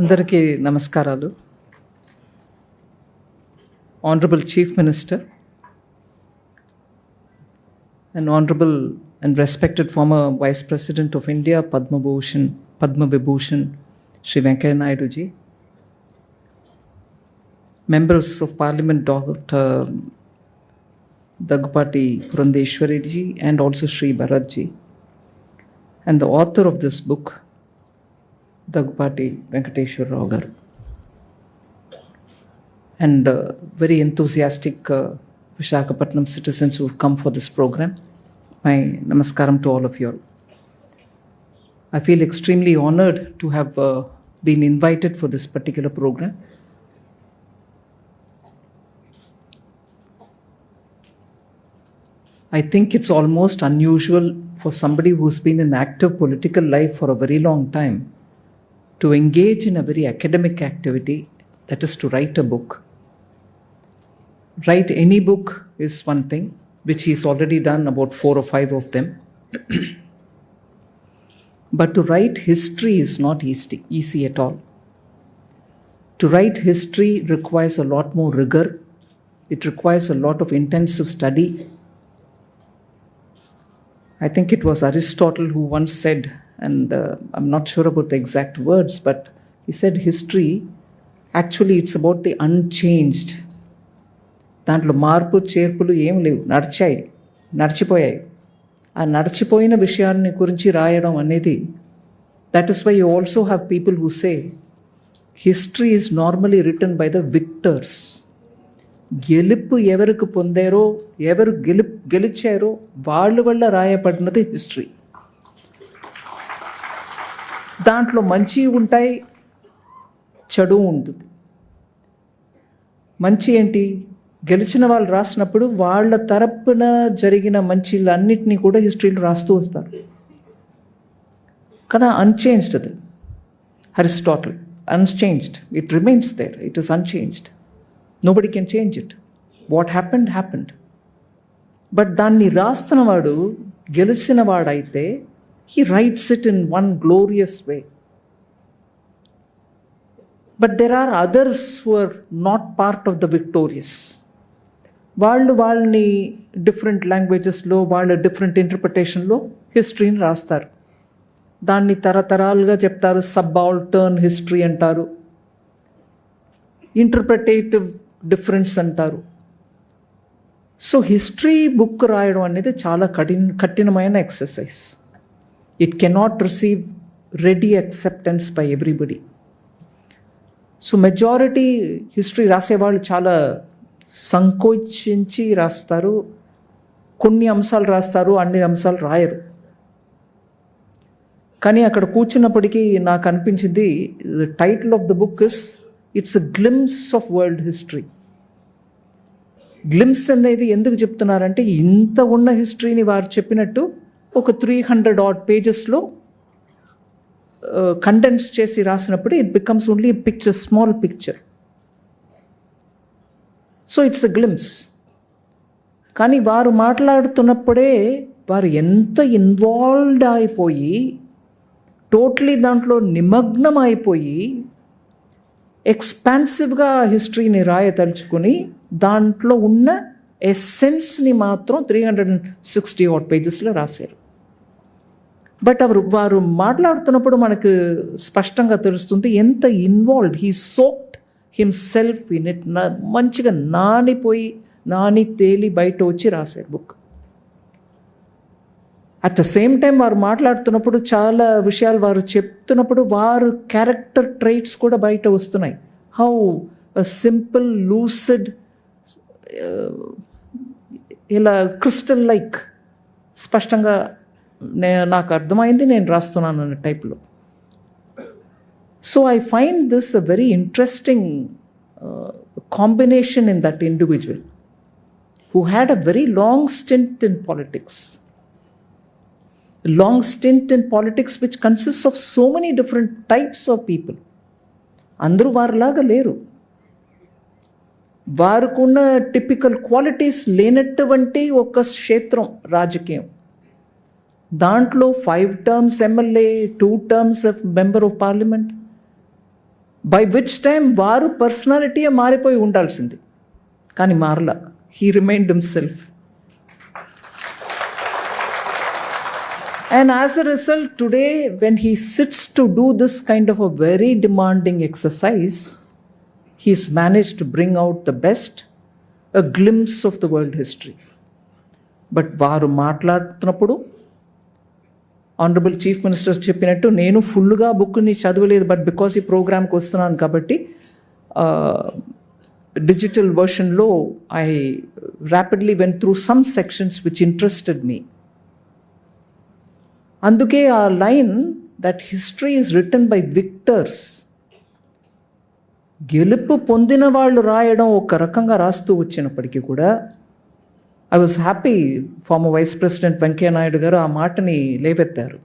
అందరికీ నమస్కారాలు. Honorable Chief Minister and Honorable and respected former Vice President of India, Padma Vibhushan, Shri Venkaiah Naidu ji, Members of Parliament, Dr. Daggubati Purandeshwari ji, and also Shri Bharat ji, and the author of this book, Daggubati Venkateshwar Rao garu, and very enthusiastic Visakhapatnam citizens who have come for this program. My namaskaram to all of you all. I feel extremely honored to have been invited for this particular program. I think it's almost unusual for somebody who's been in active political life for a very long time to engage in a very academic activity, that is to write a book. Write any book is one thing, which he's already done about 4 or 5 of them. But to write history is not easy at all. To write history requires a lot more rigor. It requires a lot of intensive study. I think it was Aristotle who once said, and I'm not sure about the exact words, but he said history, actually it's about the unchanged. దాంట్లో మార్పు చేర్పులు ఏం లేవు, నడిచిపోయాయి. ఆ నడిచిపోయిన విషయాన్ని గురించి రాయడం అనేది, that is why you also have people who say history is normally written by the victors. గెలుపు ఎవరికి పొందారో, ఎవరు గెలిచారో వాళ్ళ వల్ల రాయబడినది హిస్టరీ. దాంట్లో మంచి ఉంటాయి, చెడు ఉంటుంది. మంచి ఏంటి? గెలిచిన వాళ్ళు రాసినప్పుడు వాళ్ళ తరపున జరిగిన మంచిలన్నిటినీ కూడా హిస్టరీలో రాస్తూ వస్తారు. కానీ అన్చేంజ్డ్ అది. Aristotle unchanged, it remains there, it is unchanged. Nobody can change it. What happened. But దాన్ని రాస్తున్నవాడు గెలిచిన వాడైతే he writes it in one glorious way. But there are others who are not part of the victorious. వాళ్ళని different లాంగ్వేజెస్లో, వాళ్ళ different ఇంటర్ప్రిటేషన్లో హిస్టరీని రాస్తారు. దాన్ని తరతరాలుగా చెప్తారు. సబాల్టర్న్ హిస్టరీ అంటారు, ఇంటర్ప్రిటేటివ్ డిఫరెన్స్ అంటారు. సో హిస్టరీ బుక్ రాయడం అనేది చాలా కఠినమైన exercise. It cannot receive ready acceptance by everybody. So majority history రాసేవాళ్ళు చాలా సంకోచించి రాస్తారు. కొన్ని అంశాలు రాస్తారు, అన్ని అంశాలు రాయరు. కానీ అక్కడ కూర్చున్నప్పటికీ నాకు అనిపించింది, the title of the book is it's a glimpse of world history. Glimpse అనేది ఎందుకు చెప్తున్నారంటే, ఇంత ఉన్న హిస్టరీని వారు చెప్పినట్టు ఒక 300 odd పేజెస్లో కండెన్స్ చేసి రాసినప్పుడు it becomes only picture, small picture. So it's a glimpse. కానీ వారు మాట్లాడుతున్నప్పుడే వారు ఎంత ఇన్వాల్వ్డ్ అయిపోయి, టోటలీ దాంట్లో నిమగ్నం అయిపోయి, ఎక్స్పాన్సివ్గా హిస్టరీని రాయదలుచుకుని దాంట్లో ఉన్న ఎస్సెన్స్ని మాత్రం 360 odd పేజెస్లో రాశారు. బట్ వారు మాట్లాడుతున్నప్పుడు మనకు స్పష్టంగా తెలుస్తుంది ఎంత involved. He soaked himself in it. మంచిగా నాని తేలి బయట వచ్చి రాశారు book. At the same time వారు మాట్లాడుతున్నప్పుడు చాలా విషయాలు వారు చెప్తున్నప్పుడు వారు క్యారెక్టర్ ట్రైట్స్ కూడా బయట వస్తున్నాయి. హౌ సింపుల్, లూసిడ్, ఇలా క్రిస్టల్ లైక్ స్పష్టంగా నాకు అర్థమైంది, నేను రాస్తున్నాను అనే టైప్లో. So I find this a very interesting combination in that individual who had a very long stint in politics. Long stint in politics which consists of so many different types of people. అందరూ వారిలాగా లేరు. వారికున్న typical qualities లేనటువంటి ఒక క్షేత్రం రాజకీయం. దాంట్లో 5 terms MLA, 2 terms member of parliament, by which time వారు పర్సనాలిటీయే మారిపోయి ఉండాల్సింది, కానీ మారలా. He remained himself. And as a result, today, when he sits to do this kind of a very demanding exercise, he's managed to bring out the best, a glimpse of the world history. But varu maatladutunnappudu, honourable chief ministers చెప్పినట్టు నేను ఫుల్గా బుక్ని చదవలేదు, but because ఈ ప్రోగ్రామ్కి వస్తున్నాను కాబట్టి digital వర్షన్లో I rapidly went through some sections which interested me. అందుకే ఆ line that history is written by victors, గెలుపు పొందిన వాళ్ళు రాయడం ఒక రకంగా రాస్తూ వచ్చినప్పటికీ కూడా I was happy former vice president Venkaiah Naidu garu ఆ మాటని లేవెత్తారు.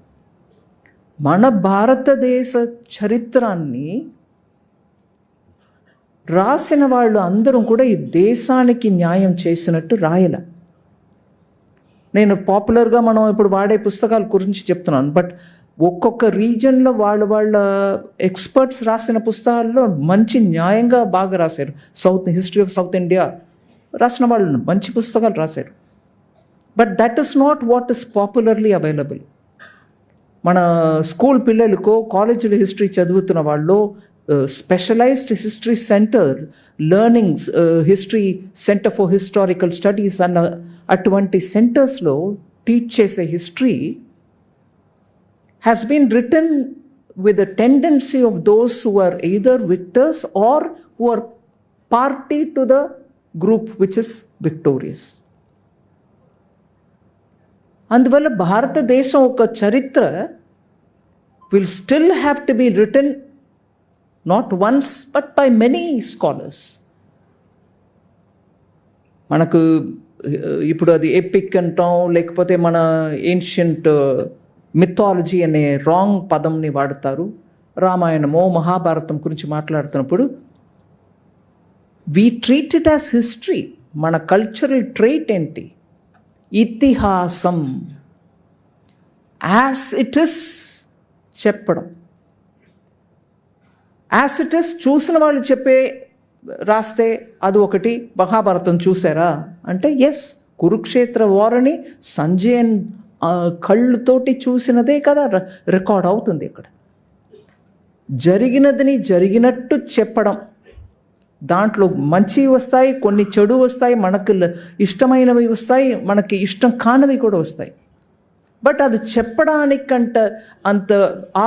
మన భారతదేశ చరిత్రాన్ని రాసిన వాళ్ళు అందరూ కూడా ఈ దేశానికి న్యాయం చేసినట్టు రాయల. నేను పాపులర్గా మనం ఇప్పుడు వాడే పుస్తకాల గురించి చెప్తున్నాను, బట్ ఒక్కొక్క రీజన్లో వాళ్ళ ఎక్స్పర్ట్స్ రాసిన పుస్తకాల్లో మంచి న్యాయంగా బాగా రాశారు. హిస్టరీ ఆఫ్ సౌత్ ఇండియా రాసిన వాళ్ళు మంచి పుస్తకాలు రాశారు. But that is not what is popularly available. మన స్కూల్ పిల్లలకో కాలేజీలో హిస్టరీ చదువుతున్న వాళ్ళు specialised history centre, learnings history centre for historical studies అన్న అటువంటి సెంటర్స్లో టీచ్ చేసే history has been written with the tendency of those who are either victors or who are party to the group which is victorious. అందువల్ల భారతదేశం ఒక చరిత్ర will still have to be written not once but by many scholars. మనకు ఇప్పుడు అది epic అంటాం, లేకపోతే మన ఏన్షియంట్ మిథాలజీ అనే రాంగ్ పదంని వాడతారు. రామాయణమో మహాభారతం గురించి మాట్లాడుతున్నప్పుడు we treat it as history. మన కల్చరల్ ట్రైట్ ఏంటి? ఇతిహాసం. యాజ్ ఇట్ ఇస్ చెప్పడం, యాజ్ ఇట్ ఇస్ చూసిన వాళ్ళు చెప్పే రాస్తే అది ఒకటి. మహాభారతం చూసారా అంటే ఎస్, కురుక్షేత్ర వారని సంజయన్ కళ్ళుతోటి చూసినదే కదా రికార్డ్ అవుతుంది. ఇక్కడ జరిగినదని జరిగినట్టు చెప్పడం, దాంట్లో మంచి వస్తాయి, కొన్ని చెడు వస్తాయి, మనకు ఇష్టమైనవి వస్తాయి, మనకి ఇష్టం కానివి కూడా వస్తాయి. బట్ అది చెప్పడానికంట అంత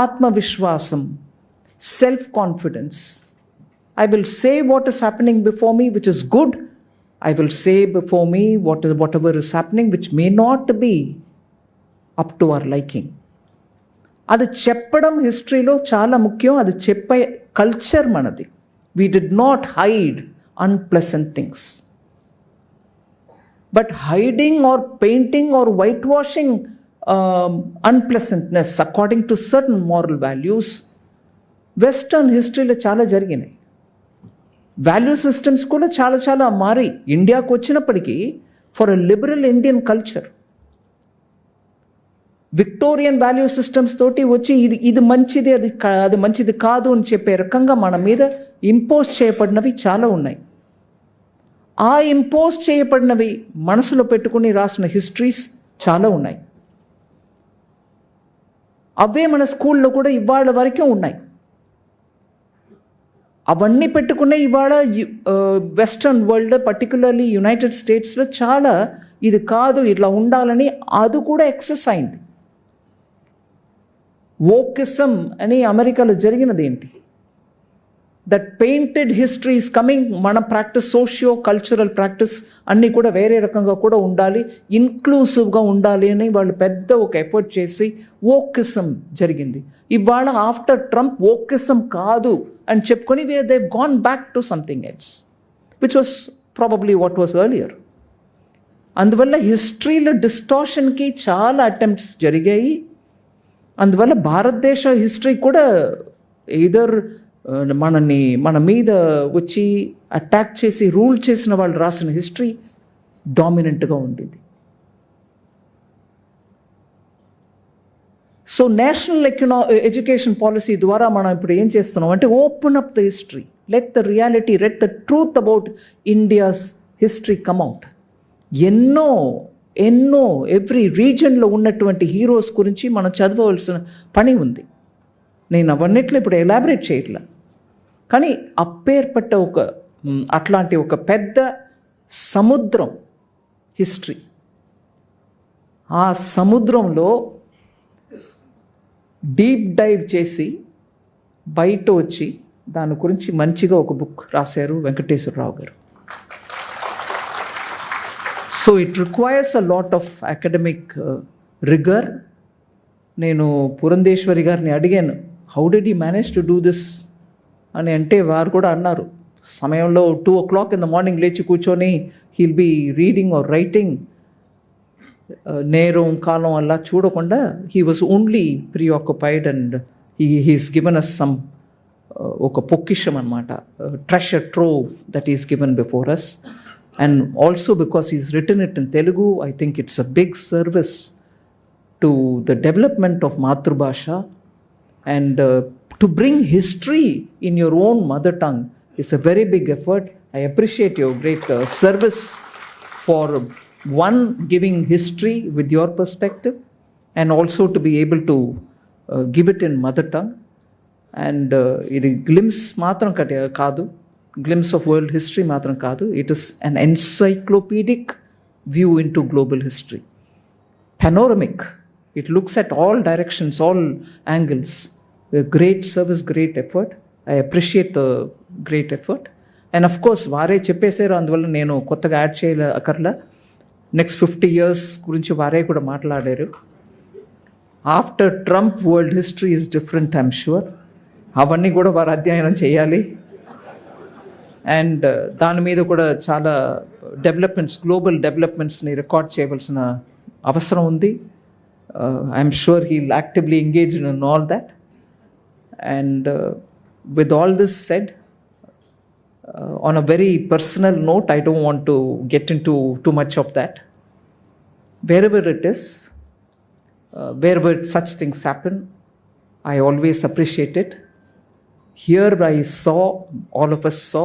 ఆత్మవిశ్వాసం, self confidence. I will say what is happening before me which is good. I will say before me whatever is happening which may not be up to our liking. అది చెప్పడం హిస్టరీలో చాలా ముఖ్యం. అది చెప్పే కల్చర్ మనది. We did not hide unpleasant things. But hiding or painting or whitewashing unpleasantness according to certain moral values, western హిస్టరీలో చాలా జరిగినాయి. వాల్యూ సిస్టమ్స్ కూడా చాలా మారి ఇండియాకు వచ్చినప్పటికీ for a liberal Indian culture Victorian value systems తోటి వచ్చి ఇది మంచిది, అది మంచిది కాదు అని చెప్పే రకంగా మన మీద ఇంపోజ్ చేయబడినవి చాలా ఉన్నాయి. ఆ ఇంపోజ్ చేయబడినవి మనసులో పెట్టుకుని రాసిన హిస్టరీస్ చాలా ఉన్నాయి. అవే మన స్కూల్లో కూడా ఇవాళ వరకే ఉన్నాయి. అవన్నీ పెట్టుకునే ఇవాళ వెస్ట్రన్ వరల్డ్, పర్టికులర్లీ యునైటెడ్ స్టేట్స్లో చాలా ఇది కాదు ఇట్లా ఉండాలని అది కూడా ఎక్సెస్ అయింది. వోకిజం అని అమెరికాలో జరిగినది ఏంటి? That painted history is coming. మన ప్రాక్టీస్, సోషియో కల్చరల్ ప్రాక్టీస్ అన్నీ కూడా వేరే రకంగా కూడా ఉండాలి, ఇన్క్లూసివ్గా ఉండాలి అని వాళ్ళు పెద్ద ఒక ఎఫర్ట్ చేసి వోకిజం జరిగింది. ఇవాళ ఆఫ్టర్ ట్రంప్ వోకిజం కాదు అని చెప్పుకొని they've gone back to something else which was probably what was earlier. అందువల్ల హిస్టరీలో డిస్టార్షన్కి చాలా అటెంప్ట్స్ జరిగాయి. అందువల్ల భారతదేశ హిస్టరీ కూడా ఎయిదర్ మన మీద వచ్చి అటాక్ చేసి రూల్ చేసిన వాళ్ళు రాసిన హిస్టరీ డామినెంట్గా ఉండేది. సో నేషనల్ ఎడ్యుకేషన్ పాలసీ ద్వారా మనం ఇప్పుడు ఏం చేస్తున్నాం అంటే open up the history, let the reality, let the truth about India's history come out. ఎన్నో ఎవ్రీ రీజన్లో ఉన్నటువంటి హీరోస్ గురించి మనం చదవవలసిన పని ఉంది. నేను అవన్నిట్లో ఇప్పుడు ఎలాబరేట్ చేయట్లా, కానీ అప్పేర్పట్ట అట్లాంటి ఒక పెద్ద సముద్రం హిస్టరీ, ఆ సముద్రంలో డీప్ డైవ్ చేసి బయట వచ్చి దాని గురించి మంచిగా ఒక బుక్ రాశారు వెంకటేశ్వరరావు గారు. So it requires a lot of academic రిగర్. నేను పురంధేశ్వరి గారిని అడిగాను, how did you manage to do this అని. అంటే వారు కూడా అన్నారు, సమయంలో 2 o'clock in the morning లేచి కూర్చొని he'll be reading or writing. నేరం కాలం అలా చూడకుండా he was only preoccupied and he's given us some ఒక పొక్కిషం అనమాట, treasure trove that is given before us. And also because he's written it in Telugu, I think it's a big service to the development of Matrubhasha, and to bring history in your own mother tongue is a very big effort. I appreciate your great service for one, giving history with your perspective, and also to be able to give it in mother tongue. And ఇది glimpse మాత్రం కాదు, glimpse of world history matram kaadu, it is an encyclopedic view into global history, panoramic, it looks at all directions, all angles. A great service, great effort. I appreciate the great effort. And of course vaare cheppesaru, anduvalla nenu kottaga add cheyala akarla. Next 50 years gurinchi vaare kuda maatlaadaru. After Trump, world history is different, I'm sure. avanni kuda varu adhyayanam cheyali. And దాని మీద కూడా చాలా developments, global డెవలప్మెంట్స్ని record చేయవలసిన అవసరం ఉంది. I'm sure he will actively engage in all that. And with all this said, on a very personal note, I don't want to get in too much of that. Wherever it is, wherever such things happen, I always appreciate it. Here I saw, all of us saw,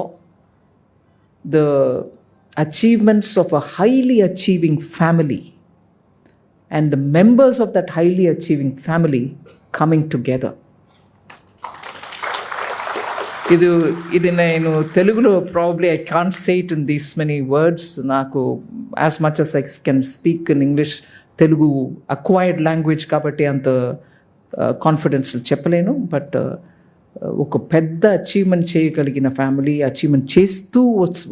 the achievements of a highly achieving family and the members of that highly achieving family coming together. ఇది నేను తెలుగులో probably I can't say it in these many words. నాకు as much as I can speak in English, Telugu acquired language కాబట్టి అంత confidence చెప్పలేను. But ఒక పెద్ద achievement చేయగలిగిన ఫ్యామిలీ, అచీవ్మెంట్ చేస్తూ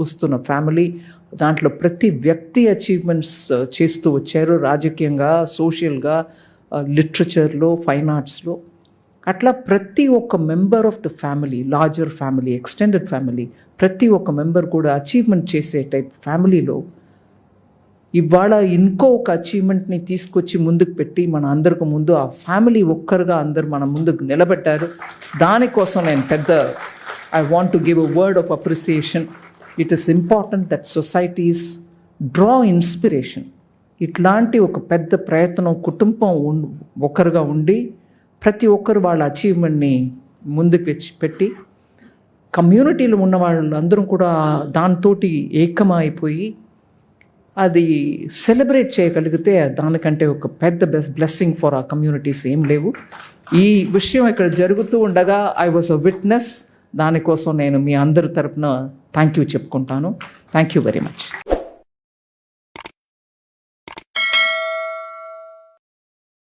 వస్తున్న ఫ్యామిలీ, దాంట్లో ప్రతి వ్యక్తి అచీవ్మెంట్స్ చేస్తూ వచ్చారు, రాజకీయంగా, సోషల్గా, లిటరేచర్లో, ఫైన్ ఆర్ట్స్లో. అట్లా ప్రతి ఒక్క member of the family, larger family, extended family, ప్రతి ఒక్క మెంబర్ కూడా అచీవ్మెంట్ చేసే టైప్ ఫ్యామిలీలో ఇవాళ ఇంకో ఒక అచీవ్మెంట్ని తీసుకొచ్చి ముందుకు పెట్టి మన అందరికి ముందు ఆ ఫ్యామిలీ ఒక్కరుగా అందరు మన ముందుకు నిలబెట్టారు. దానికోసం నేను I want to give a word of appreciation. It is important that societies draw inspiration. ఇట్లాంటి ఒక పెద్ద ప్రయత్నం కుటుంబం ఒకరుగా ఉండి ప్రతి ఒక్కరు వాళ్ళ అచీవ్మెంట్ని ముందుకు పెట్టి కమ్యూనిటీలో ఉన్న వాళ్ళందరూ కూడా దాంతో ఏకమైపోయి అది సెలబ్రేట్ చేయగలిగితే దానికంటే ఒక పెద్ద బ్లెస్సింగ్ ఫర్ ఆ కమ్యూనిటీస్ ఏం లేవు. ఈ విషయం ఇక్కడ జరుగుతూ ఉండగా ఐ వాజ్ అ విట్నెస్. దానికోసం నేను మీ అందరి తరపున థ్యాంక్ యూ చెప్పుకుంటాను. Thank you very much.